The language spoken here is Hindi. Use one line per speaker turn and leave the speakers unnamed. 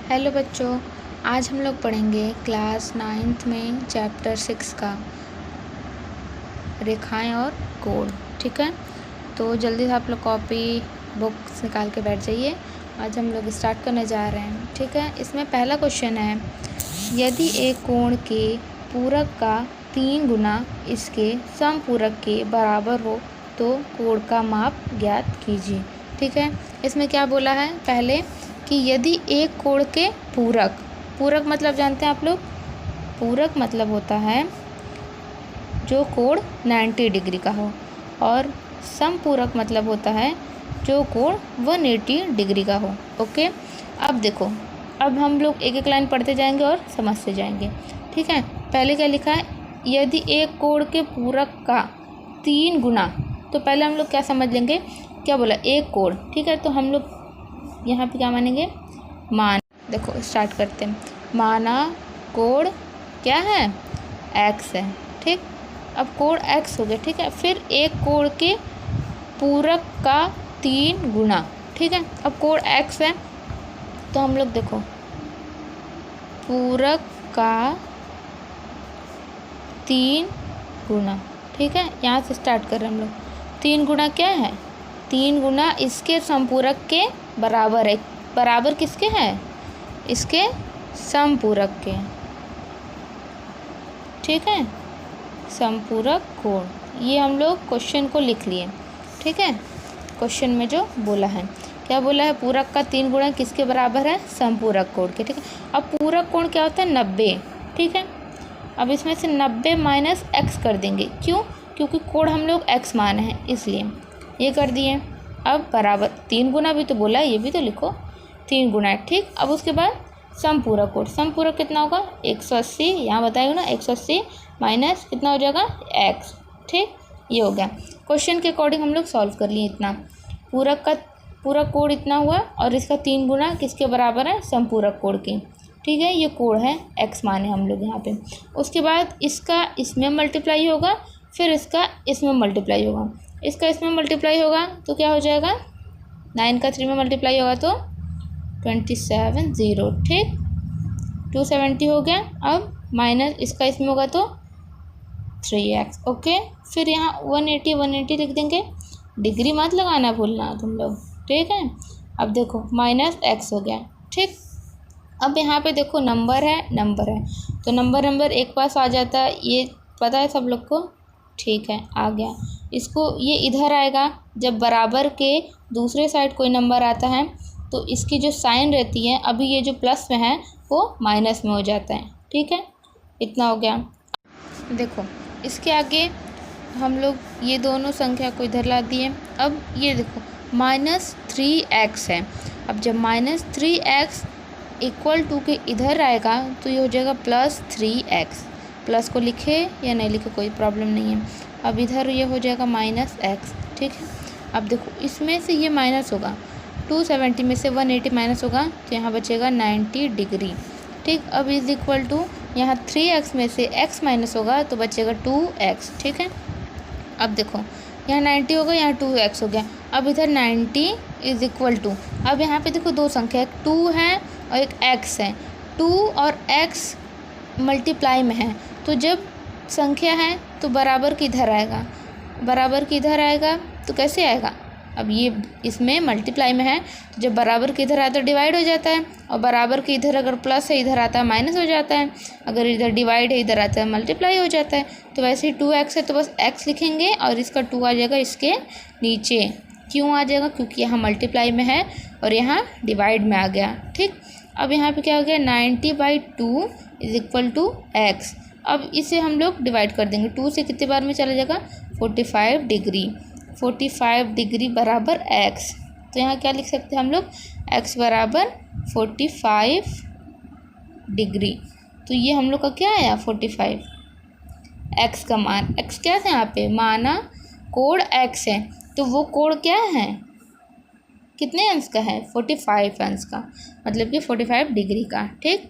हेलो बच्चों, आज हम लोग पढ़ेंगे क्लास 9th में चैप्टर 6 का रेखाएं और कोड। ठीक है, तो जल्दी से आप लोग कॉपी बुक्स निकाल के बैठ जाइए। आज हम लोग स्टार्ट करने जा रहे हैं। ठीक है, इसमें पहला क्वेश्चन है, यदि एक कोण के पूरक का 3 गुना इसके समपूरक के बराबर हो तो कोण का माप ज्ञात कीजिए। ठीक है, इसमें क्या बोला है पहले कि यदि एक कोण के पूरक मतलब जानते हैं आप लोग, पूरक मतलब होता है जो कोण 90 डिग्री का हो, और समपूरक मतलब होता है जो कोण 180 डिग्री का हो। ओके, अब देखो, अब हम लोग एक एक लाइन पढ़ते जाएंगे और समझते जाएंगे। ठीक है, पहले क्या लिखा है, यदि एक कोण के पूरक का 3 गुना, तो पहले हम लोग क्या समझ लेंगे, क्या बोला, एक कोण। ठीक है, तो हम लोग यहाँ पे क्या मानेंगे, मान। देखो स्टार्ट करते हैं, माना कोण क्या है, x है। ठीक, अब कोण x हो गया। ठीक है, फिर एक कोण के पूरक का 3 गुना। ठीक है, अब कोण x है तो हम लोग देखो पूरक का 3 गुना। ठीक है, यहाँ से स्टार्ट कर रहे हैं हम लोग। 3 गुना क्या है, 3 गुना इसके समपूरक के बराबर है। बराबर किसके हैं, इसके समपूरक के। ठीक है, समपूरक कोण, ये हम लोग क्वेश्चन को लिख लिए। ठीक है, क्वेश्चन में जो बोला है, क्या बोला है, पूरक का 3 गुना किसके बराबर है, समपूरक कोण के। ठीक है, अब पूरक कोण क्या होता है, 90। ठीक है, अब इसमें से 90 माइनस x कर देंगे। क्यों, क्योंकि कोण हम लोग x माने हैं, इसलिए ये कर दिए। अब बराबर 3 गुना भी तो बोला है, ये भी तो लिखो 3 गुना है। ठीक, अब उसके बाद समपूरक कोण, समपूरक कितना होगा 180, यहाँ बताइए ना, 180 माइनस कितना हो जाएगा x। ठीक, ये हो गया। क्वेश्चन के अकॉर्डिंग हम लोग सॉल्व कर लिए। इतना पूरक कोण इतना हुआ, और इसका 3 गुना किसके बराबर है, समपूरक कोण के। ठीक है, ये कोण है x माने हम लोग यहाँ पे। उसके बाद इसका इसमें मल्टीप्लाई होगा, फिर इसका इसमें मल्टीप्लाई होगा। इसका इसमें मल्टीप्लाई होगा तो क्या हो जाएगा, 9 का 3 में मल्टीप्लाई होगा तो 270। ठीक, 270 हो गया। अब माइनस इसका इसमें होगा तो 3x। ओके, फिर यहाँ 180 लिख देंगे, डिग्री मत लगाना भूलना तुम लोग। ठीक है, अब देखो माइनस x हो गया। ठीक, अब यहाँ पे देखो नंबर है तो नंबर एक पास आ जाता है, ये पता है सब लोग को। ठीक है, आ गया। इसको ये इधर आएगा, जब बराबर के दूसरे साइड कोई नंबर आता है तो इसकी जो साइन रहती है, अभी ये जो प्लस में है वो माइनस में हो जाता है। ठीक है, इतना हो गया। देखो इसके आगे हम लोग ये दोनों संख्या को इधर ला दिए। अब ये देखो -3x है। अब जब -3x इक्वल टू के इधर आएगा तो ये हो जाएगा +3x। प्लस को लिखे या नहीं लिखे कोई प्रॉब्लम नहीं है। अब इधर ये हो जाएगा -x। ठीक है, अब देखो इसमें से ये माइनस होगा, 270 में से 180 माइनस होगा तो यहाँ बचेगा 90 डिग्री। ठीक, अब इज इक्वल टू यहाँ 3x में से x माइनस होगा तो बचेगा 2x। ठीक है, अब देखो यहाँ 90 होगा, यहाँ 2x हो गया। अब इधर 90 इज इक्वल टू, अब यहाँ पे देखो दो संख्या, एक 2 है और एक x है। 2 और x मल्टीप्लाई में है, तो जब संख्या है तो बराबर की इधर आएगा, बराबर की इधर आएगा तो कैसे आएगा, अब ये इसमें मल्टीप्लाई में है तो जब बराबर के इधर आता है डिवाइड हो जाता है, और बराबर के इधर अगर प्लस है इधर आता है माइनस हो जाता है, अगर इधर डिवाइड है इधर आता है मल्टीप्लाई हो जाता है। तो वैसे ही 2x है तो बस x लिखेंगे और इसका 2 आ जाएगा इसके नीचे। क्यों आ जाएगा, क्योंकि यहाँ मल्टीप्लाई में है और यहाँ डिवाइड में आ गया। ठीक, अब यहाँ पे क्या हो गया, 90/2 इज इक्वल टू x। अब इसे हम लोग डिवाइड कर देंगे, 2 से कितने बार में चला जाएगा, 45 डिग्री। 45 डिग्री बराबर x, तो यहाँ क्या लिख सकते हैं हम लोग, x बराबर 45 डिग्री। तो ये हम लोग का क्या आया, 45। x का मान, x क्या है यहाँ पे, माना कोण x है, तो वो कोण क्या है, कितने अंश का है, 45 अंश का, मतलब कि 45 डिग्री का। ठीक,